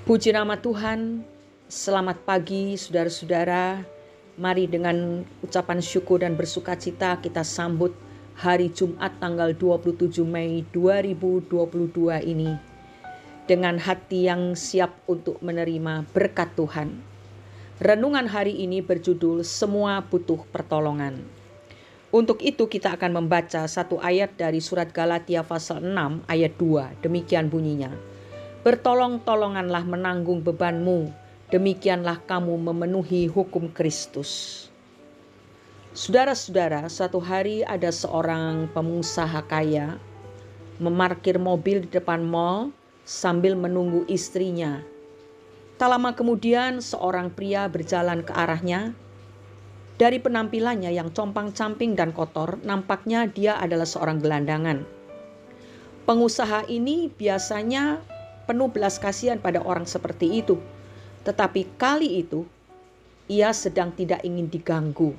Puji nama Tuhan, selamat pagi saudara-saudara. Mari dengan ucapan syukur dan bersukacita kita sambut hari Jumat tanggal 27 Mei 2022 ini dengan hati yang siap untuk menerima berkat Tuhan. Renungan hari ini berjudul Semua Butuh Pertolongan. Untuk itu kita akan membaca satu ayat dari surat Galatia pasal 6 ayat 2. Demikian bunyinya. Bertolong-tolonganlah menanggung bebanmu, demikianlah kamu memenuhi hukum Kristus. Saudara-saudara, suatu hari ada seorang pengusaha kaya memarkir mobil di depan mal sambil menunggu istrinya. Tak lama kemudian seorang pria berjalan ke arahnya. Dari penampilannya yang compang-camping dan kotor, nampaknya dia adalah seorang gelandangan. Pengusaha ini biasanya penuh belas kasihan pada orang seperti itu. Tetapi kali itu, ia sedang tidak ingin diganggu.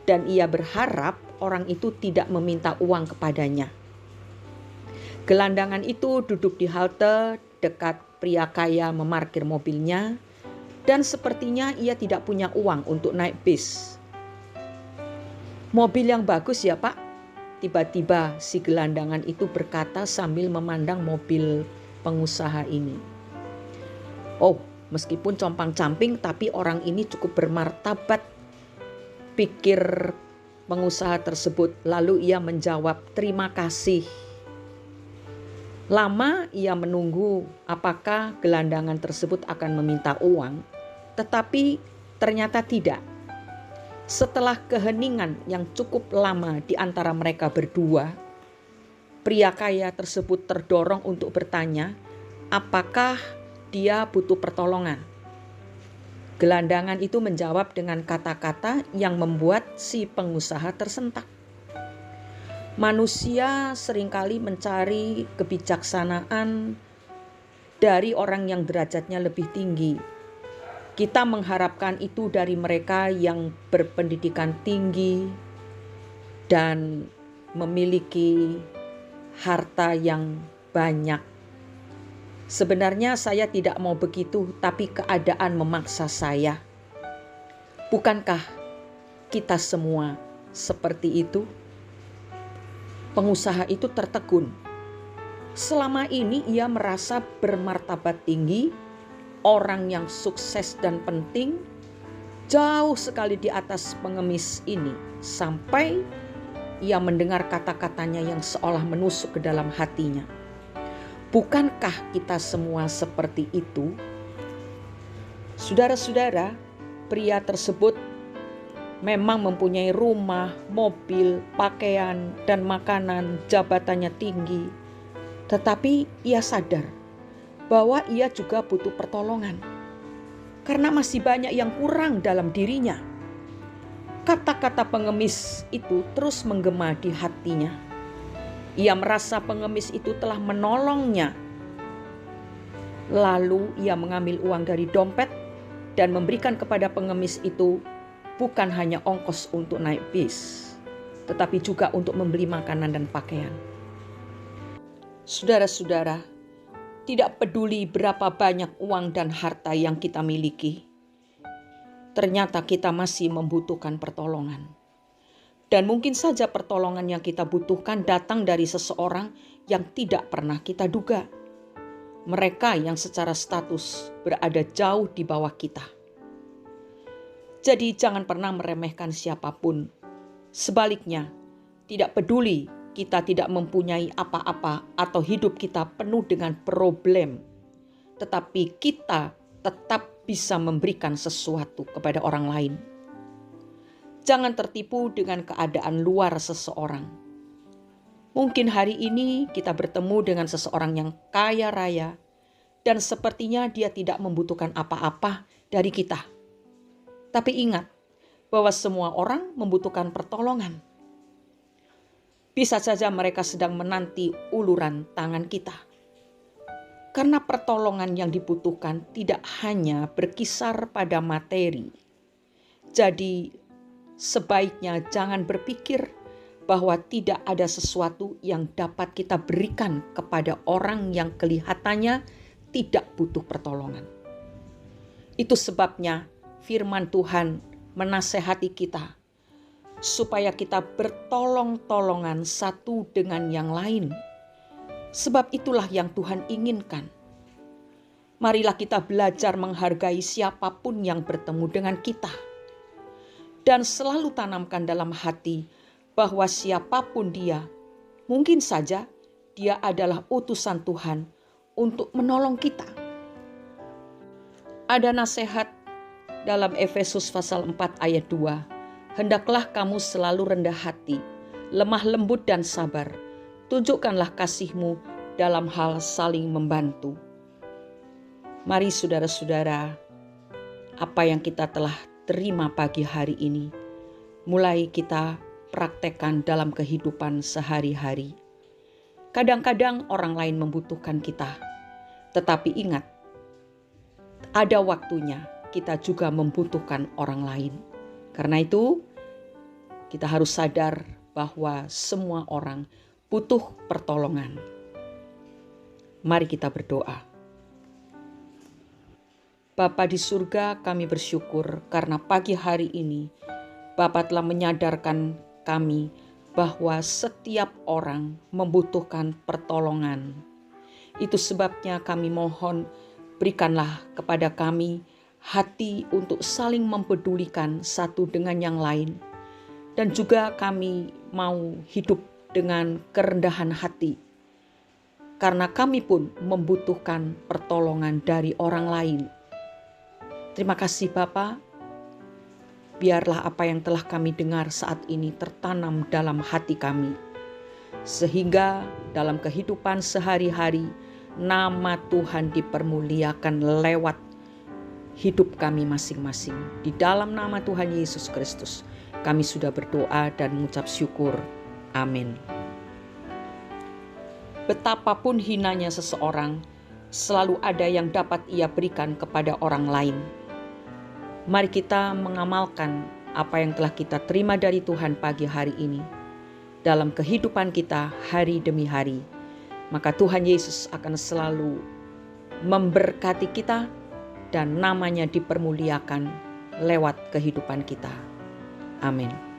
Dan ia berharap orang itu tidak meminta uang kepadanya. Gelandangan itu duduk di halte dekat pria kaya memarkir mobilnya. Dan sepertinya ia tidak punya uang untuk naik bis. Mobil yang bagus ya Pak? Tiba-tiba si gelandangan itu berkata sambil memandang mobil pengusaha ini. Oh, meskipun compang-camping tapi orang ini cukup bermartabat, pikir pengusaha tersebut. Lalu ia menjawab, terima kasih. Lama ia menunggu apakah gelandangan tersebut akan meminta uang, tetapi ternyata tidak. Setelah keheningan yang cukup lama di antara mereka berdua, pria kaya tersebut terdorong untuk bertanya, apakah dia butuh pertolongan? Gelandangan itu menjawab dengan kata-kata yang membuat si pengusaha tersentak. Manusia seringkali mencari kebijaksanaan dari orang yang derajatnya lebih tinggi. Kita mengharapkan itu dari mereka yang berpendidikan tinggi dan memiliki harta yang banyak. Sebenarnya saya tidak mau begitu, tapi keadaan memaksa saya. Bukankah kita semua seperti itu? Pengusaha itu tertegun. Selama ini ia merasa bermartabat tinggi, orang yang sukses dan penting, jauh sekali di atas pengemis ini, sampai ia mendengar kata-katanya yang seolah menusuk ke dalam hatinya. Bukankah kita semua seperti itu? Saudara-saudara, pria tersebut memang mempunyai rumah, mobil, pakaian, dan makanan, jabatannya tinggi. Tetapi ia sadar bahwa ia juga butuh pertolongan. Karena masih banyak yang kurang dalam dirinya. Kata-kata pengemis itu terus menggema di hatinya. Ia merasa pengemis itu telah menolongnya. Lalu ia mengambil uang dari dompet dan memberikan kepada pengemis itu bukan hanya ongkos untuk naik bis, tetapi juga untuk membeli makanan dan pakaian. Saudara-saudara, tidak peduli berapa banyak uang dan harta yang kita miliki, ternyata kita masih membutuhkan pertolongan. Dan mungkin saja pertolongan yang kita butuhkan datang dari seseorang yang tidak pernah kita duga. Mereka yang secara status berada jauh di bawah kita. Jadi jangan pernah meremehkan siapapun. Sebaliknya, tidak peduli kita tidak mempunyai apa-apa atau hidup kita penuh dengan problem. Tetapi kita tetap bisa memberikan sesuatu kepada orang lain. Jangan tertipu dengan keadaan luar seseorang. Mungkin hari ini kita bertemu dengan seseorang yang kaya raya dan sepertinya dia tidak membutuhkan apa-apa dari kita. Tapi ingat bahwa semua orang membutuhkan pertolongan. Bisa saja mereka sedang menanti uluran tangan kita. Karena pertolongan yang dibutuhkan tidak hanya berkisar pada materi. Jadi sebaiknya jangan berpikir bahwa tidak ada sesuatu yang dapat kita berikan kepada orang yang kelihatannya tidak butuh pertolongan. Itu sebabnya firman Tuhan menasehati kita supaya kita bertolong-tolongan satu dengan yang lain. Sebab itulah yang Tuhan inginkan. Marilah kita belajar menghargai siapapun yang bertemu dengan kita. Dan selalu tanamkan dalam hati bahwa siapapun dia, mungkin saja dia adalah utusan Tuhan untuk menolong kita. Ada nasihat dalam Efesus pasal 4 ayat 2. Hendaklah kamu selalu rendah hati, lemah lembut dan sabar. Tunjukkanlah kasihmu dalam hal saling membantu. Mari saudara-saudara, apa yang kita telah terima pagi hari ini, mulai kita praktekkan dalam kehidupan sehari-hari. Kadang-kadang orang lain membutuhkan kita, tetapi ingat, ada waktunya kita juga membutuhkan orang lain. Karena itu, kita harus sadar bahwa semua orang butuh pertolongan. Mari kita berdoa. Bapa di surga, kami bersyukur karena pagi hari ini Bapa telah menyadarkan kami bahwa setiap orang membutuhkan pertolongan. Itu sebabnya kami mohon, berikanlah kepada kami hati untuk saling mempedulikan satu dengan yang lain. Dan juga kami mau hidup dengan kerendahan hati, karena kami pun membutuhkan pertolongan dari orang lain. Terima kasih Bapa. Biarlah apa yang telah kami dengar saat ini tertanam dalam hati kami, sehingga dalam kehidupan sehari-hari nama Tuhan dipermuliakan lewat hidup kami masing-masing. Di dalam nama Tuhan Yesus Kristus kami sudah berdoa dan mengucap syukur. Amin. Betapapun hinanya seseorang, selalu ada yang dapat ia berikan kepada orang lain. Mari kita mengamalkan apa yang telah kita terima dari Tuhan pagi hari ini dalam kehidupan kita hari demi hari. Maka Tuhan Yesus akan selalu memberkati kita dan namanya dipermuliakan lewat kehidupan kita. Amin.